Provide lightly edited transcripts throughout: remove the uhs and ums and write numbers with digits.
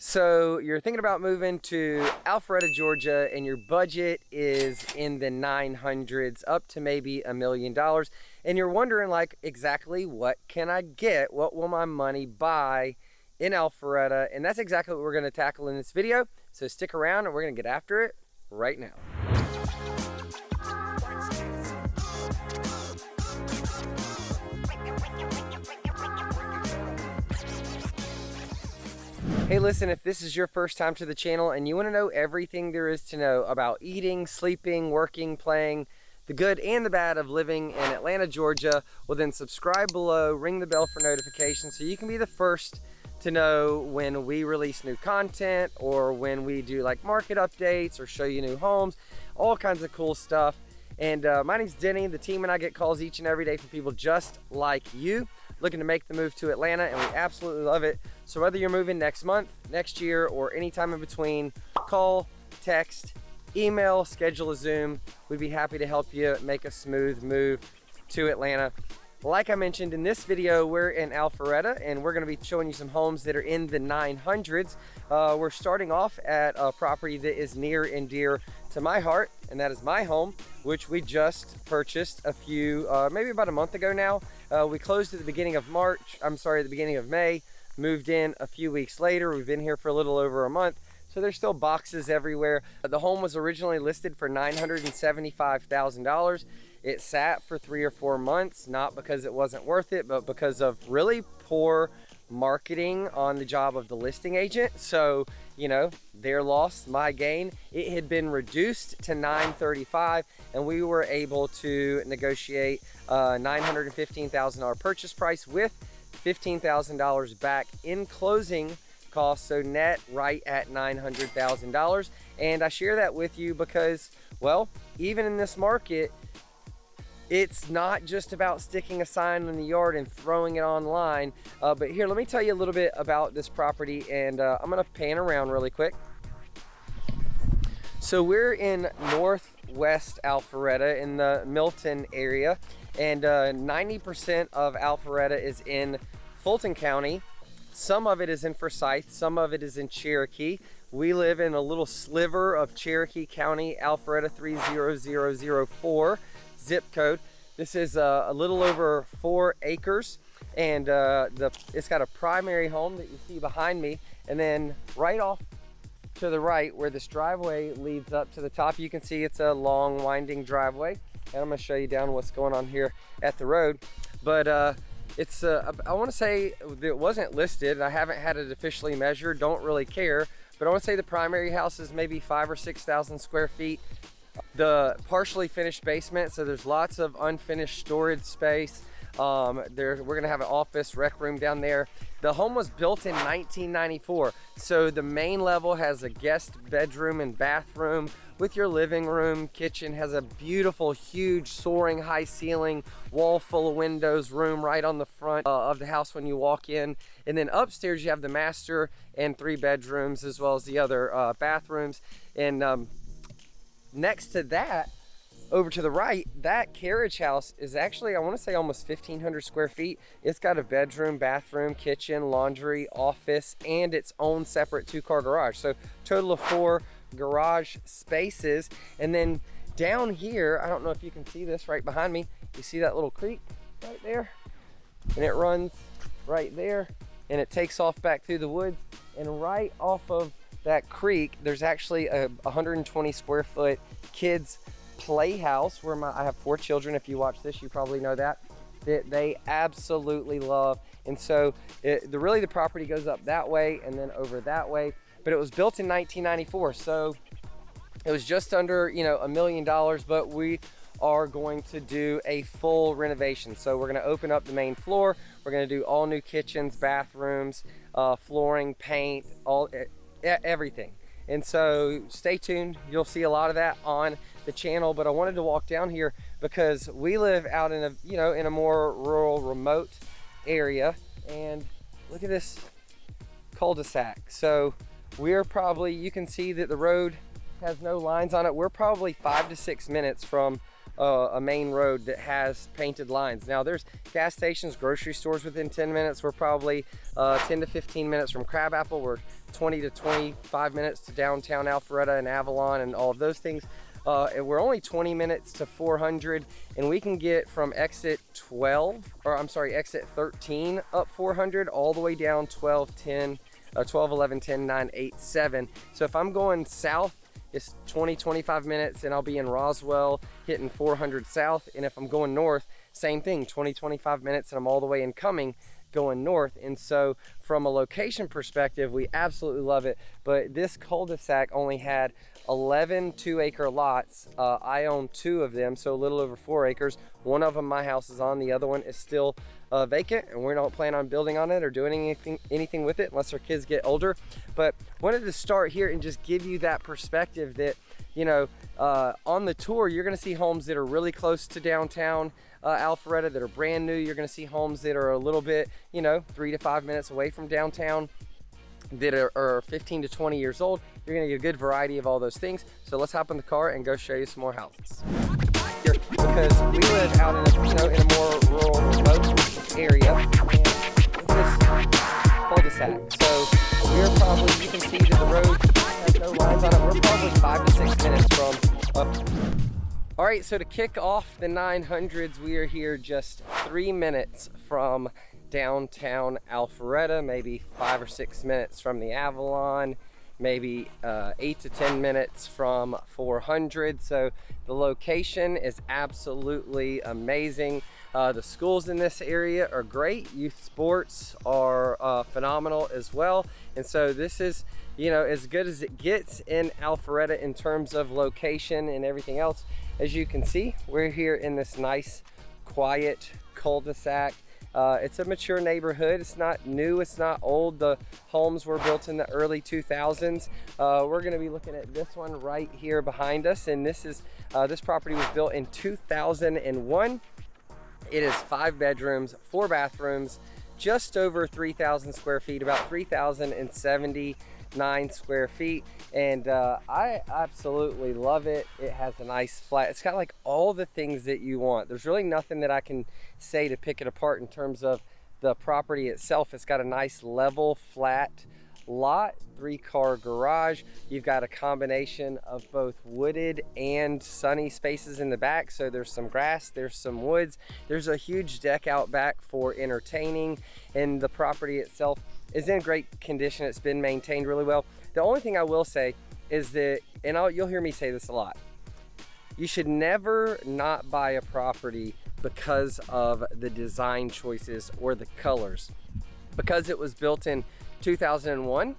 So you're thinking about moving to Alpharetta, Georgia, and your budget is in the 900s up to maybe $1 million. And you're wondering, like, exactly what can I get? What will my money buy in Alpharetta? And that's exactly what we're going to tackle in this video. So stick around and we're going to get after it right now. Hey, listen, if this is your first time to the channel and you want to know everything there is to know about eating, sleeping, working, playing, the good and the bad of living in Atlanta, Georgia, well then subscribe below, ring the bell for notifications so you can be the first to know when we release new content or when we do like market updates or show you new homes, all kinds of cool stuff. And my name's Denny. The team and I get calls each and every day from people just like you looking to make the move to Atlanta, and we absolutely love it. So whether you're moving next month, next year, or any time in between, call, text, email, schedule a Zoom. We'd be happy to help you make a smooth move to Atlanta. Like I mentioned in this video, we're in Alpharetta and we're going to be showing you some homes that are in the 900s. We're starting off at a property that is near and dear to my heart, and that is my home, which we just purchased a few, maybe about a month ago now. We closed at the beginning of the beginning of May, moved in a few weeks later. We've been here for a little over a month. So there's still boxes everywhere. The home was originally listed for $975,000. It sat for 3 or 4 months, not because it wasn't worth it, but because of really poor marketing on the job of the listing agent. So, you know, their loss, my gain. It had been reduced to $935,000, and we were able to negotiate a $915,000 purchase price with $15,000 back in closing costs, so net right at $900,000. And I share that with you because, well, even in this market, it's not just about sticking a sign in the yard and throwing it online. But here, let me tell you a little bit about this property, and I'm gonna pan around really quick. So we're in northwest Alpharetta in the Milton area, and 90% of Alpharetta is in Fulton County. Some of it is in Forsyth, some of it is in Cherokee. We live in a little sliver of Cherokee County, Alpharetta 30004 zip code. This is a little over 4 acres, and it's got a primary home that you see behind me, and then right off to the right where this driveway leads up to the top, you can see it's a long winding driveway, and I'm going to show you down what's going on here at the road. But it's I want to say it wasn't listed. I haven't had it officially measured, don't really care, but I want to say the primary house is maybe 5,000 or 6,000 square feet. The partially finished basement, so there's lots of unfinished storage space. We're gonna have an office, rec room down there. The home was built in 1994, so the main level has a guest bedroom and bathroom with your living room. Kitchen has a beautiful, huge, soaring, high ceiling, wall full of windows, room right on the front of the house when you walk in. And then upstairs you have the master and 3 bedrooms, as well as the other bathrooms. And next to that, over to the right, that carriage house is actually, I want to say, almost 1,500 square feet. It's got a bedroom, bathroom, kitchen, laundry, office, and its own separate 2-car garage. So total of 4 garage spaces. And then down here, I don't know if you can see this right behind me. You see that little creek right there? And it runs right there, and it takes off back through the woods. And right off of that creek, there's actually a 120 square foot kids playhouse where I have 4 children. If you watch this, you probably know that they absolutely love. And so really the property goes up that way and then over that way, but it was built in 1994, so it was just under, you know, $1 million. But we are going to do a full renovation, so we're going to open up the main floor. We're going to do all new kitchens, bathrooms, flooring, paint, everything. And so stay tuned, you'll see a lot of that on the channel. But I wanted to walk down here because we live out in a, you know, in a more rural, remote area. And look at this cul-de-sac. So we're probably, you can see that the road has no lines on it. We're probably 5 to 6 minutes from a main road that has painted lines. Now there's gas stations, grocery stores within 10 minutes. We're probably 10 to 15 minutes from Crabapple. We're 20 to 25 minutes to downtown Alpharetta and Avalon and all of those things. And we're only 20 minutes to 400, and we can get from exit 13 up 400 all the way down 12, 10, 12, 11, 10, 9, 8, 7. So if I'm going south, it's 20, 25 minutes and I'll be in Roswell hitting 400 south. And if I'm going north, same thing, 20, 25 minutes and I'm all the way in Cumming going north. And so from a location perspective, we absolutely love it. But this cul-de-sac only had 11 2-acre lots. I own 2 of them, so a little over 4 acres. One of them my house is on, the other one is still vacant, and we don't plan on building on it or doing anything with it unless our kids get older. But wanted to start here and just give you that perspective that, you know, on the tour, you're gonna see homes that are really close to downtown Alpharetta that are brand new. You're gonna see homes that are a little bit, you know, 3 to 5 minutes away from downtown that are 15 to 20 years old. You're gonna get a good variety of all those things. So let's hop in the car and go show you some more houses. Here, because we live out in a, you know, in a more rural, remote area, and this cul-de-sac. So we're probably, you can see that the road has no lines on it. We're probably 5 to 6 minutes from up. All right, so to kick off the 900s, we are here just 3 minutes from downtown Alpharetta, maybe 5 or 6 minutes from the Avalon, maybe 8 to 10 minutes from 400. So the location is absolutely amazing. The schools in this area are great. Youth sports are phenomenal as well. And so this is, you know, as good as it gets in Alpharetta in terms of location and everything else. As you can see, we're here in this nice, quiet cul-de-sac. It's a mature neighborhood. It's not new, it's not old. The homes were built in the early 2000s. We're gonna be looking at this one right here behind us, and this is this property was built in 2001. It is 5 bedrooms, 4 bathrooms, just over 3,000 square feet, about 3,079 square feet. And I absolutely love it. It has a nice flat, it's got like all the things that you want. There's really nothing that I can say to pick it apart in terms of the property itself. It's got a nice level flat lot, 3-car garage. You've got a combination of both wooded and sunny spaces in the back. So there's some grass, there's some woods, there's a huge deck out back for entertaining, and the property itself is in great condition. It's been maintained really well. The only thing I will say is that, and you'll hear me say this a lot, you should never not buy a property because of the design choices or the colors. Because it was built in 2001,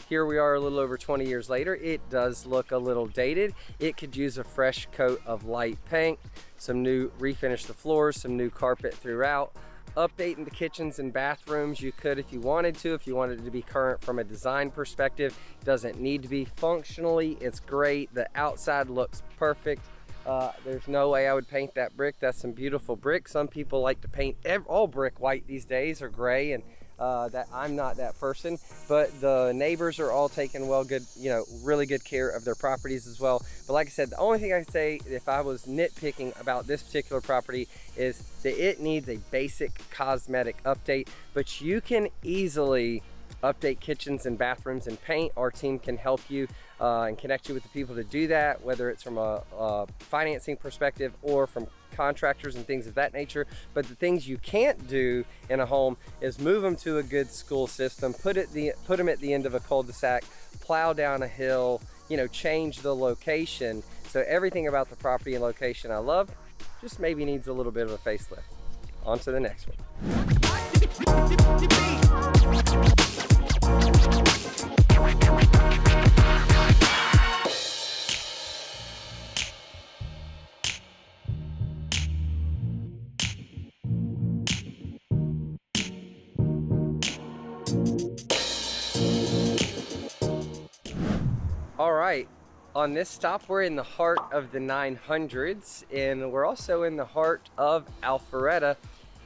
here we are a little over 20 years later, it does look a little dated. It could use a fresh coat of light paint, some new, refinish the floors, some new carpet throughout. Updating the kitchens and bathrooms, you could if you wanted to, if you wanted it to be current from a design perspective. Doesn't need to be. Functionally, it's great. The outside looks perfect. There's no way I would paint that brick. That's some beautiful brick. Some people like to paint all brick white these days, or gray, and that I'm not that person. But the neighbors are all taking really good care of their properties as well. But like I said, the only thing I can say if I was nitpicking about this particular property is that it needs a basic cosmetic update, but you can easily update kitchens and bathrooms and paint. Our team can help you and connect you with the people to do that, whether it's from a financing perspective or from contractors and things of that nature. But the things you can't do in a home is move them to a good school system, put them at the end of a cul-de-sac, plow down a hill, change the location. So everything about the property and location I love, just maybe needs a little bit of a facelift. On to the next one. All right, on this stop, we're in the heart of the 900s, and we're also in the heart of Alpharetta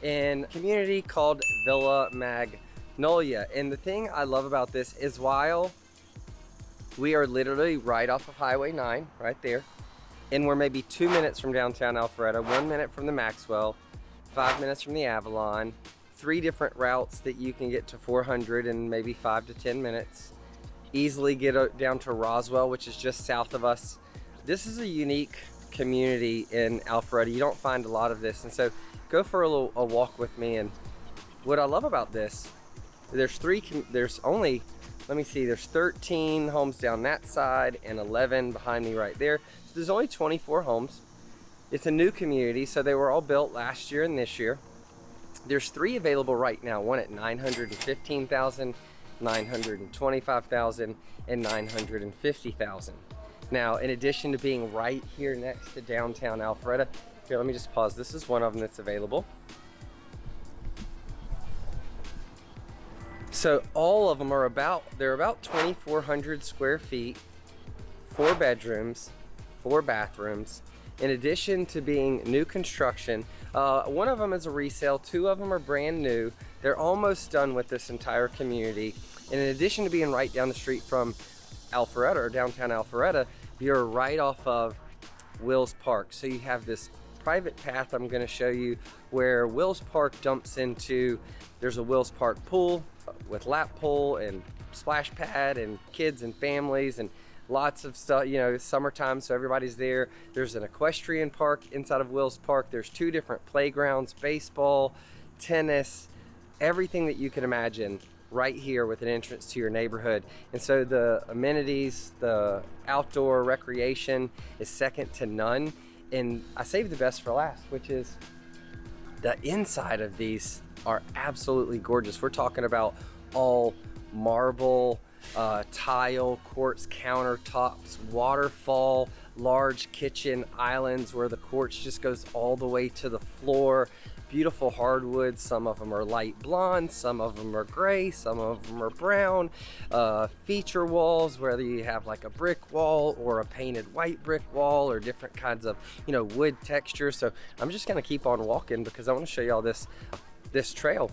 in a community called Villa Magnolia. And the thing I love about this is while we are literally right off of Highway 9, right there, and we're maybe 2 minutes from downtown Alpharetta, 1 minute from the Maxwell, 5 minutes from the Avalon, 3 different routes that you can get to 400 in maybe 5 to 10 minutes. Easily get down to Roswell, which is just south of us. This is a unique community in Alpharetta. You don't find a lot of this, and so go for a walk with me. And what I love about this, there's 13 homes down that side and 11 behind me right there. So there's only 24 homes. It's a new community, so they were all built last year and this year. There's 3 available right now, one at $915,000, $925,000, and $950,000. Now, in addition to being right here next to downtown Alpharetta, here, let me just pause. This is one of them that's available. So all of them are they're about 2,400 square feet, 4 bedrooms, 4 bathrooms. In addition to being new construction, one of them is a resale, 2 of them are brand new. They're almost done with this entire community. And in addition to being right down the street from Alpharetta, or downtown Alpharetta, you're right off of Wills Park. So you have this private path I'm going to show you where Wills Park dumps into, there's a Wills Park pool with lap pool and splash pad and kids and families and lots of stuff. You know, it's summertime, so everybody's there. There's an equestrian park inside of Wills Park. There's 2 different playgrounds, baseball, tennis, everything that you can imagine right here with an entrance to your neighborhood. And so the amenities, the outdoor recreation is second to none. And I saved the best for last, which is the inside of these are absolutely gorgeous. We're talking about all marble, tile, quartz countertops, waterfall, large kitchen islands where the quartz just goes all the way to the floor. Beautiful hardwoods. Some of them are light blonde, some of them are gray, some of them are brown. Feature walls, whether you have like a brick wall or a painted white brick wall or different kinds of, you know, wood texture. So I'm just gonna keep on walking because I want to show you all this trail.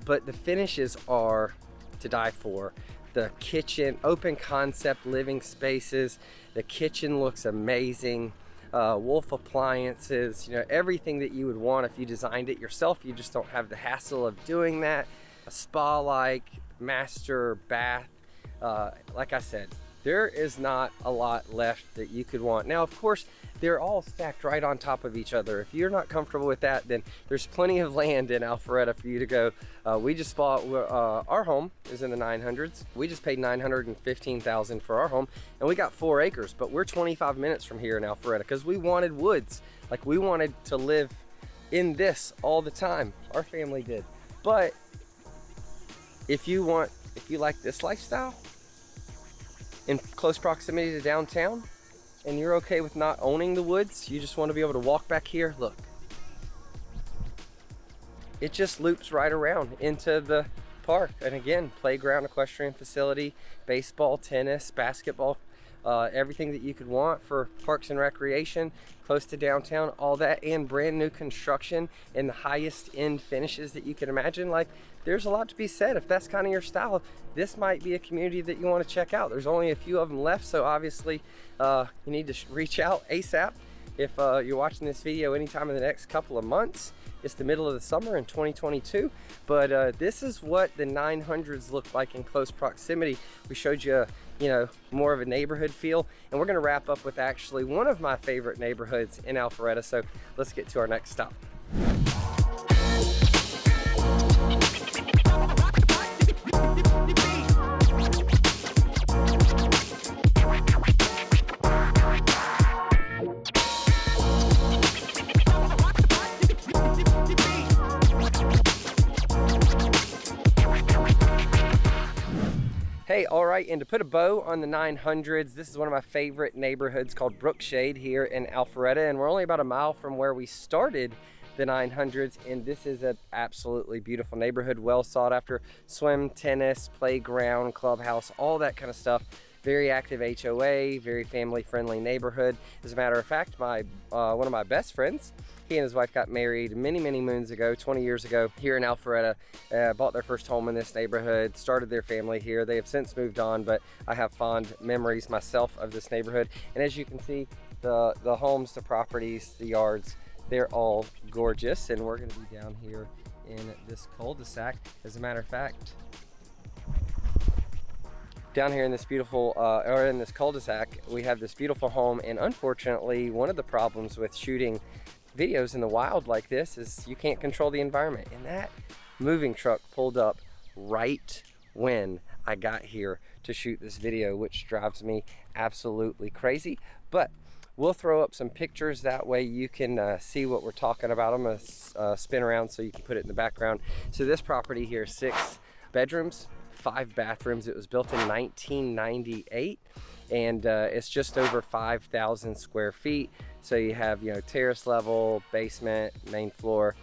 But the finishes are to die for. The kitchen, open concept living spaces. The kitchen looks amazing. Wolf appliances, you know, everything that you would want if you designed it yourself. You just don't have the hassle of doing that. A spa-like master bath. Like I said, there is not a lot left that you could want. Now, of course, they're all stacked right on top of each other. If you're not comfortable with that, then there's plenty of land in Alpharetta for you to go. We just bought, our home is in the 900s. We just paid $915,000 for our home, and we got 4 acres, but we're 25 minutes from here in Alpharetta because we wanted woods. Like, we wanted to live in this all the time. Our family did. But if you like this lifestyle in close proximity to downtown, and you're okay with not owning the woods, you just want to be able to walk back here, look. It just loops right around into the park. And again, playground, equestrian facility, baseball, tennis, basketball, everything that you could want for parks and recreation, close to downtown, all that, and brand new construction and the highest end finishes that you can imagine. Like, there's a lot to be said. If that's kind of your style, this might be a community that you want to check out. There's only a few of them left, so obviously you need to reach out ASAP if you're watching this video anytime in the next couple of months. It's the middle of the summer in 2022, but this is what the 900s look like in close proximity. We showed you, you know, more of a neighborhood feel, and we're gonna wrap up with actually one of my favorite neighborhoods in Alpharetta. So let's get to our next stop. Hey, all right, and to put a bow on the 900s, this is one of my favorite neighborhoods called Brookshade here in Alpharetta, and we're only about a mile from where we started the 900s, and this is an absolutely beautiful neighborhood, well sought after. Swim, tennis, playground, clubhouse, all that kind of stuff. Very active HOA, very family-friendly neighborhood. As a matter of fact, one of my best friends, he and his wife got married many moons ago, 20 years ago, here in Alpharetta. Bought their first home in this neighborhood, started their family here. They have since moved on, but I have fond memories myself of this neighborhood. And as you can see, The homes, the properties, the yards, they're all gorgeous. And we're gonna be down here in this cul-de-sac. As a matter of fact, down here in this beautiful, or in this cul-de-sac, we have this beautiful home. And unfortunately, one of the problems with shooting videos in the wild like this is you can't control the environment. And that moving truck pulled up right when I got here to shoot this video, which drives me absolutely crazy. But we'll throw up some pictures, that way you can see what we're talking about. I'm gonna spin around so you can put it in the background. So this property here, 6 bedrooms, 5 bathrooms. It was built in 1998, and it's just over 5,000 square feet. So you have, you know, terrace level, basement, main floor.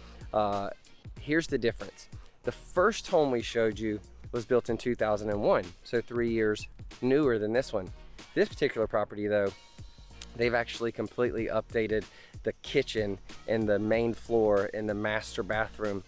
Here's the difference. The first home we showed you was built in 2001, so 3 years newer than this one. This particular property though, they've actually completely updated the kitchen and the main floor and the master bathroom,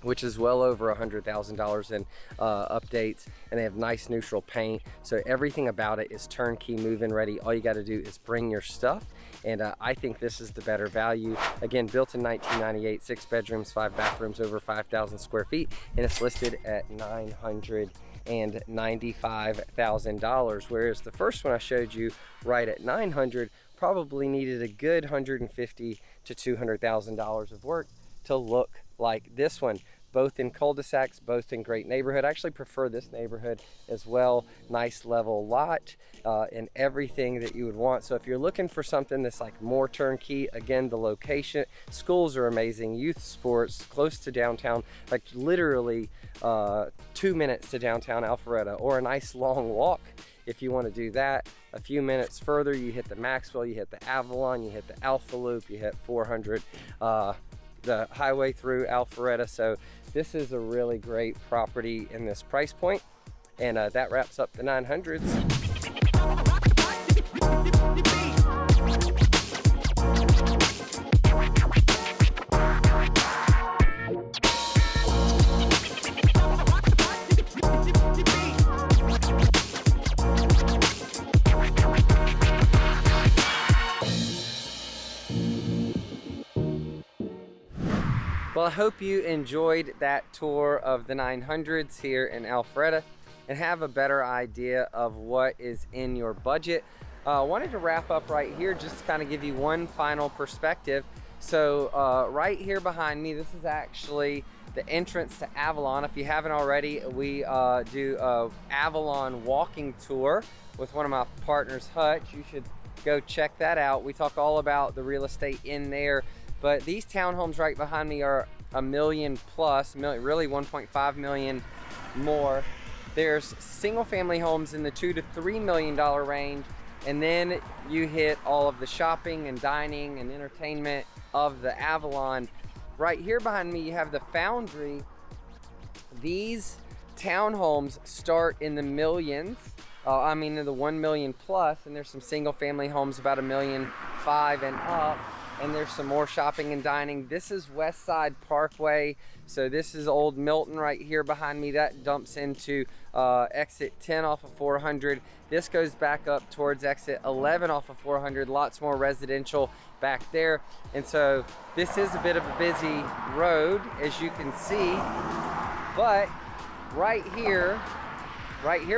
which is well over $100,000 in updates, and they have nice neutral paint. So everything about it is turnkey, move-in ready. All you gotta do is bring your stuff, and I think this is the better value. Again, built in 1998, 6 bedrooms, 5 bathrooms, over 5,000 square feet, and it's listed at $995,000, whereas the first one I showed you right at 900 probably needed a good $150,000 to $200,000 of work to look like this one. Both in cul-de-sacs, both in great neighborhood. I actually prefer this neighborhood as well. Nice level lot and everything that you would want. So if you're looking for something that's like more turnkey, again, the location, schools are amazing, youth sports, close to downtown, like literally 2 minutes to downtown Alpharetta, or a nice long walk if you want to do that. A few minutes further, you hit the Maxwell, you hit the Avalon, you hit the Alpha Loop, you hit 400, the highway through Alpharetta. So this is a really great property in this price point. And that wraps up the 900s. Well, I hope you enjoyed that tour of the 900s here in Alpharetta and have a better idea of what is in your budget. I wanted to wrap up right here just to kind of give you one final perspective. So right here behind me, this is actually the entrance to Avalon. If you haven't already, we do a Avalon walking tour with one of my partners, Hutch. You should go check that out. We talk all about the real estate in there. But these townhomes right behind me are $1 million plus, really 1.5 million more. There's single family homes in the $2 to $3 million range. And then you hit all of the shopping and dining and entertainment of the Avalon. Right here behind me, you have the Foundry. These townhomes start in the millions. In the 1 million plus, and there's some single family homes about $1.5 million and up. And there's some more shopping and dining. This is West Side Parkway. So this is Old Milton right here behind me. That dumps into exit 10 off of 400. This goes back up towards exit 11 off of 400. Lots more residential back there. And so this is a bit of a busy road, as you can see. But right here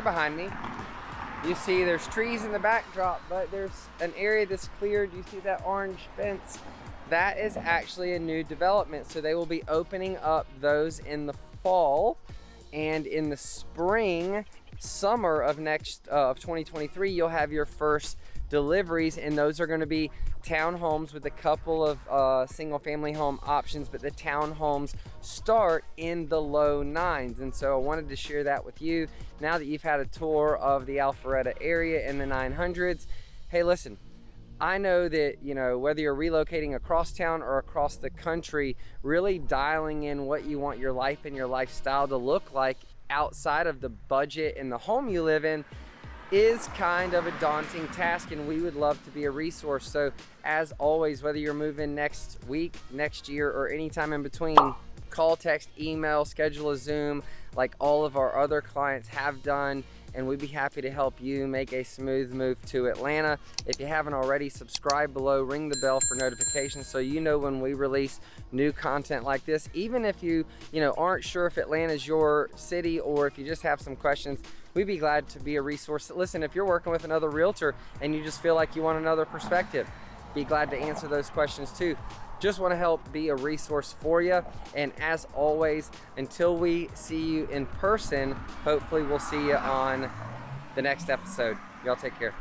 behind me, you see there's trees in the backdrop, but there's an area that's cleared. You see that orange fence? That is actually a new development. So they will be opening up those in the fall, and in the spring, summer of 2023, you'll have your first deliveries, and those are going to be townhomes with a couple of single family home options, but the townhomes start in the low 9s. And so I wanted to share that with you now that you've had a tour of the Alpharetta area in the 900s. Hey, listen, I know that, you know, whether you're relocating across town or across the country, really dialing in what you want your life and your lifestyle to look like outside of the budget and the home you live in is kind of a daunting task, and we would love to be a resource. So as always, whether you're moving next week, next year, or anytime in between, call, text, email, schedule a Zoom like all of our other clients have done, and we'd be happy to help you make a smooth move to Atlanta. If you haven't already, subscribe below, ring the bell for notifications so you know when we release new content like this. Even if you aren't sure if Atlanta's your city, or if you just have some questions, we'd be glad to be a resource. Listen, if you're working with another realtor and you just feel like you want another perspective, be glad to answer those questions too. Just want to help be a resource for you. And as always, until we see you in person, hopefully we'll see you on the next episode. Y'all take care.